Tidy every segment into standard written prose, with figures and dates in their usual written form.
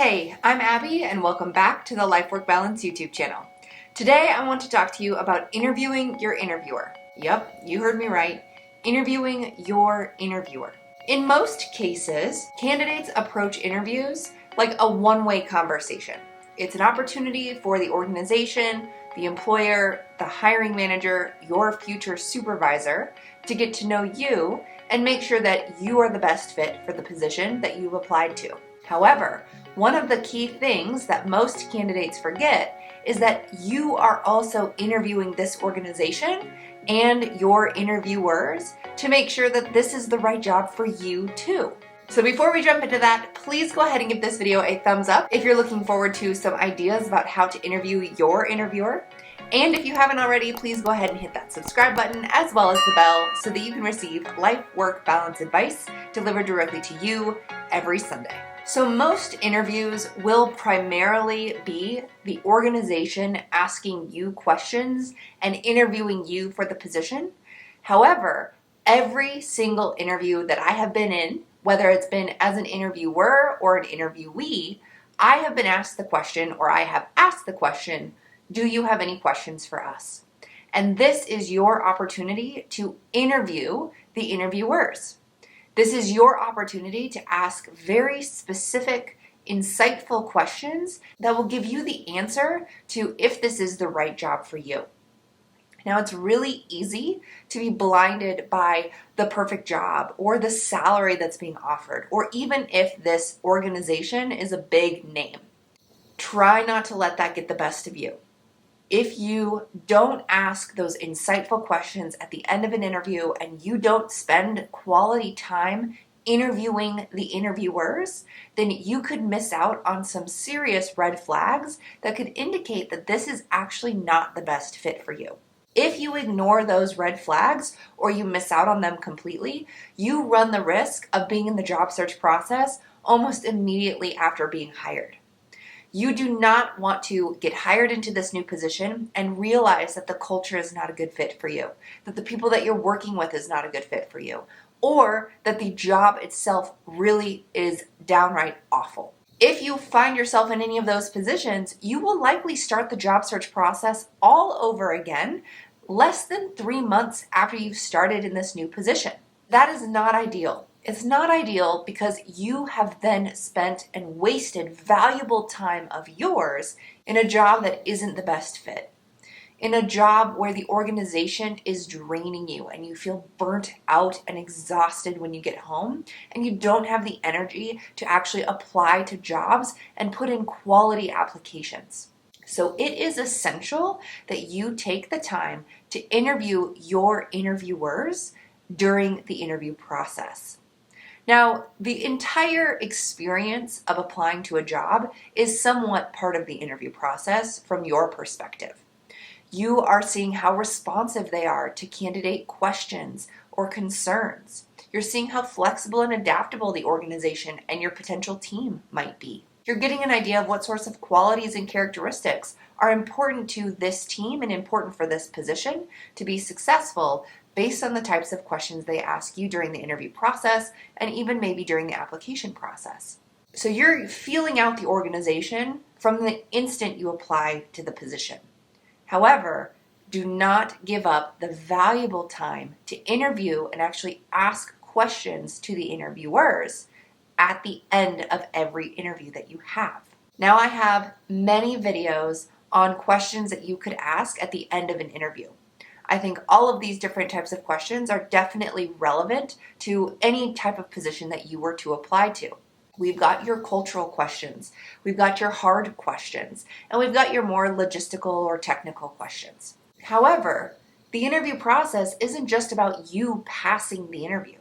Hey, I'm Abby and welcome back to the Life Work Balance YouTube channel. Today I want to talk to you about interviewing your interviewer. Yep, you heard me right. Interviewing your interviewer. In most cases, candidates approach interviews like a one-way conversation. It's an opportunity for the organization, the employer, the hiring manager, your future supervisor to get to know you and make sure that you are the best fit for the position that you've applied to. However, one of the key things that most candidates forget is that you are also interviewing this organization and your interviewers to make sure that this is the right job for you too. So before we jump into that, please go ahead and give this video a thumbs up if you're looking forward to some ideas about how to interview your interviewer. And if you haven't already, please go ahead and hit that subscribe button as well as the bell so that you can receive life, work, balance advice delivered directly to you every Sunday. So most interviews will primarily be the organization asking you questions and interviewing you for the position. However, every single interview that I have been in, whether it's been as an interviewer or an interviewee, I have been asked the question, or I have asked the question, do you have any questions for us? And this is your opportunity to interview the interviewers. This is your opportunity to ask very specific, insightful questions that will give you the answer to if this is the right job for you. Now, it's really easy to be blinded by the perfect job or the salary that's being offered, or even if this organization is a big name. Try not to let that get the best of you. If you don't ask those insightful questions at the end of an interview and you don't spend quality time interviewing the interviewers, then you could miss out on some serious red flags that could indicate that this is actually not the best fit for you. If you ignore those red flags or you miss out on them completely, you run the risk of being in the job search process almost immediately after being hired. You do not want to get hired into this new position and realize that the culture is not a good fit for you, that the people that you're working with is not a good fit for you, or that the job itself really is downright awful. If you find yourself in any of those positions, you will likely start the job search process all over again less than 3 months after you've started in this new position. That is not ideal. It's not ideal because you have then spent and wasted valuable time of yours in a job that isn't the best fit, in a job where the organization is draining you and you feel burnt out and exhausted when you get home and you don't have the energy to actually apply to jobs and put in quality applications. So it is essential that you take the time to interview your interviewers during the interview process. Now, the entire experience of applying to a job is somewhat part of the interview process from your perspective. You are seeing how responsive they are to candidate questions or concerns. You're seeing how flexible and adaptable the organization and your potential team might be. You're getting an idea of what sorts of qualities and characteristics are important to this team and important for this position to be successful based on the types of questions they ask you during the interview process and even maybe during the application process. So you're feeling out the organization from the instant you apply to the position. However, do not give up the valuable time to interview and actually ask questions to the interviewers at the end of every interview that you have. Now, I have many videos on questions that you could ask at the end of an interview. I think all of these different types of questions are definitely relevant to any type of position that you were to apply to. We've got your cultural questions, we've got your hard questions, and we've got your more logistical or technical questions. However, the interview process isn't just about you passing the interview.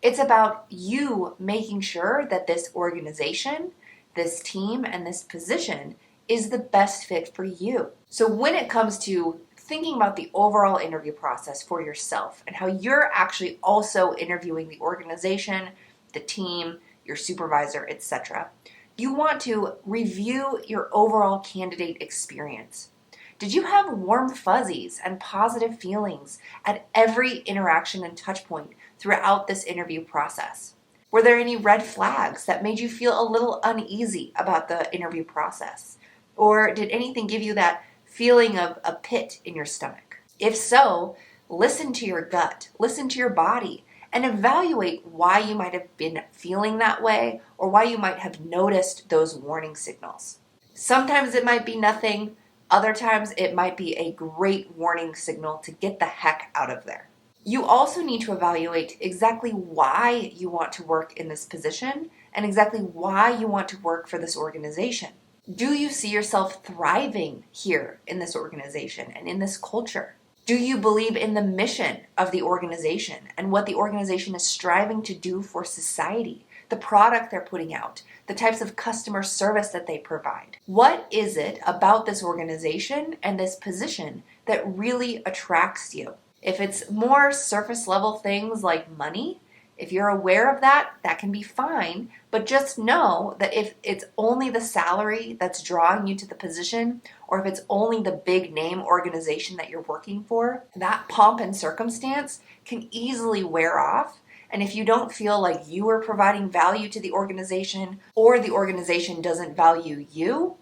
It's about you making sure that this organization, this team, and this position is the best fit for you. So when it comes to thinking about the overall interview process for yourself and how you're actually also interviewing the organization, the team, your supervisor, etc., you want to review your overall candidate experience. Did you have warm fuzzies and positive feelings at every interaction and touch point throughout this interview process? Were there any red flags that made you feel a little uneasy about the interview process? Or did anything give you that feeling of a pit in your stomach? If so, listen to your gut, listen to your body, and evaluate why you might have been feeling that way or why you might have noticed those warning signals. Sometimes it might be nothing, other times it might be a great warning signal to get the heck out of there. You also need to evaluate exactly why you want to work in this position and exactly why you want to work for this organization. Do you see yourself thriving here in this organization and in this culture? Do you believe in the mission of the organization and what the organization is striving to do for society, the product they're putting out, the types of customer service that they provide? What is it about this organization and this position that really attracts you? If it's more surface level things like money, if you're aware of that, that can be fine. But just know that if it's only the salary that's drawing you to the position, or if it's only the big name organization that you're working for, that pomp and circumstance can easily wear off. And if you don't feel like you are providing value to the organization or the organization doesn't value you,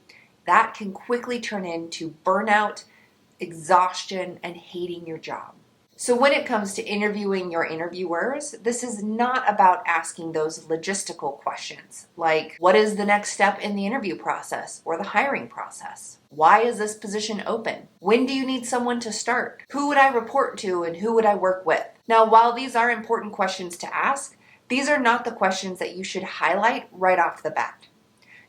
that can quickly turn into burnout, exhaustion, and hating your job. So when it comes to interviewing your interviewers, this is not about asking those logistical questions like, what is the next step in the interview process or the hiring process? Why is this position open? When do you need someone to start? Who would I report to and who would I work with? Now, while these are important questions to ask, these are not the questions that you should highlight right off the bat.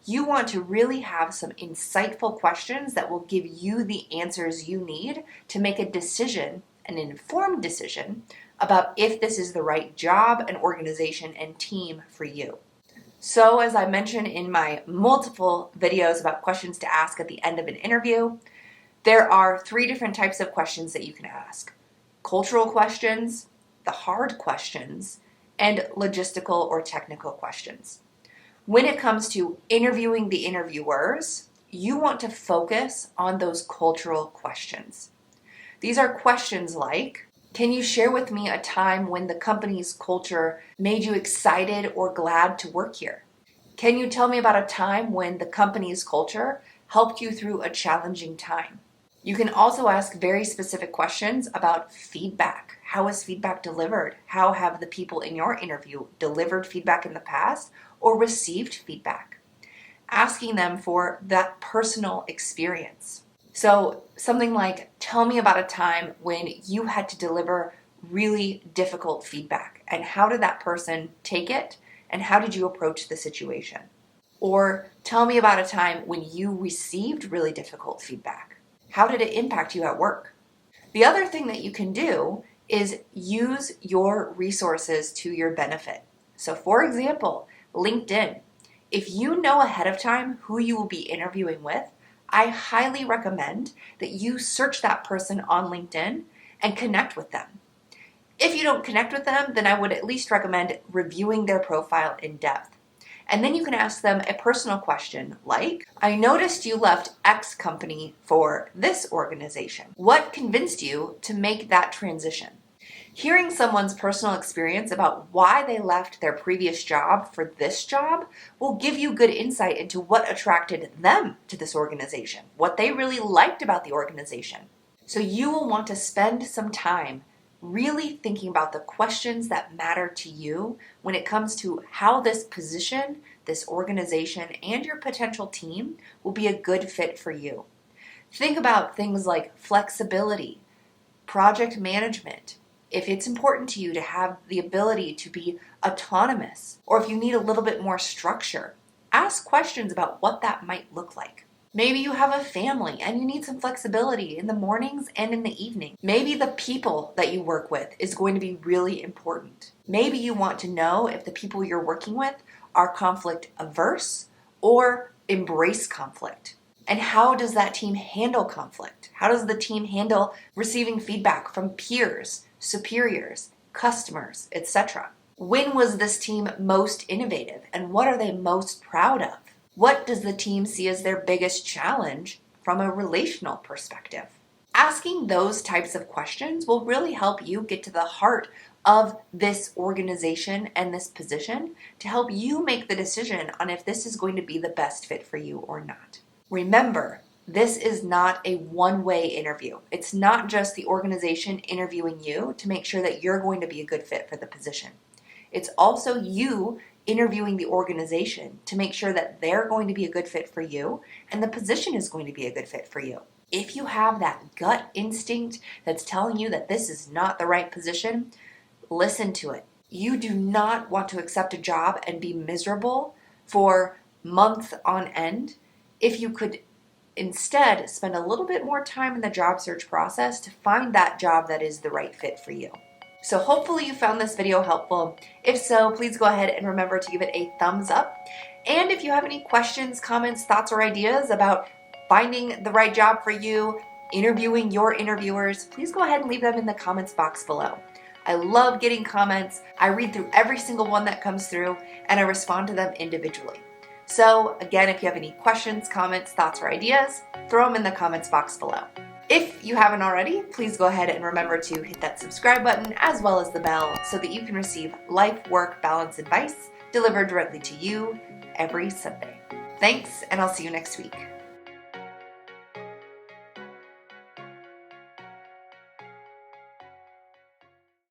You want to really have some insightful questions that will give you the answers you need to make a decision, an informed decision, about if this is the right job and organization and team for you. So, as I mentioned in my multiple videos about questions to ask at the end of an interview, there are 3 different types of questions that you can ask: cultural questions, the hard questions, and logistical or technical questions. When it comes to interviewing the interviewers, you want to focus on those cultural questions. These are questions like, can you share with me a time when the company's culture made you excited or glad to work here? Can you tell me about a time when the company's culture helped you through a challenging time? You can also ask very specific questions about feedback. How is feedback delivered? How have the people in your interview delivered feedback in the past or received feedback? Asking them for that personal experience. So something like, tell me about a time when you had to deliver really difficult feedback and how did that person take it and how did you approach the situation? Or tell me about a time when you received really difficult feedback. How did it impact you at work? The other thing that you can do is use your resources to your benefit. So for example, LinkedIn. If you know ahead of time who you will be interviewing with, I highly recommend that you search that person on LinkedIn and connect with them. If you don't connect with them, then I would at least recommend reviewing their profile in depth. And then you can ask them a personal question like, I noticed you left X company for this organization. What convinced you to make that transition? Hearing someone's personal experience about why they left their previous job for this job will give you good insight into what attracted them to this organization, what they really liked about the organization. So you will want to spend some time really thinking about the questions that matter to you when it comes to how this position, this organization, and your potential team will be a good fit for you. Think about things like flexibility, project management, if it's important to you to have the ability to be autonomous, or if you need a little bit more structure, ask questions about what that might look like. Maybe you have a family and you need some flexibility in the mornings and in the evening. Maybe the people that you work with is going to be really important. Maybe you want to know if the people you're working with are conflict averse or embrace conflict. And how does that team handle conflict? How does the team handle receiving feedback from peers, superiors, customers, etc.? When was this team most innovative and what are they most proud of? What does the team see as their biggest challenge from a relational perspective? Asking those types of questions will really help you get to the heart of this organization and this position to help you make the decision on if this is going to be the best fit for you or not. Remember, this is not a one-way interview. It's not just the organization interviewing you to make sure that you're going to be a good fit for the position. It's also you interviewing the organization to make sure that they're going to be a good fit for you and the position is going to be a good fit for you. If you have that gut instinct that's telling you that this is not the right position, listen to it. You do not want to accept a job and be miserable for months on end if you could instead spend a little bit more time in the job search process to find that job that is the right fit for you. So hopefully you found this video helpful. If so, please go ahead and remember to give it a thumbs up. And if you have any questions, comments, thoughts, or ideas about finding the right job for you, interviewing your interviewers, please go ahead and leave them in the comments box below. I love getting comments. I read through every single one that comes through and I respond to them individually. So again, if you have any questions, comments, thoughts, or ideas, throw them in the comments box below. If you haven't already, please go ahead and remember to hit that subscribe button as well as the bell so that you can receive life-work balance advice delivered directly to you every Sunday. Thanks, and I'll see you next week.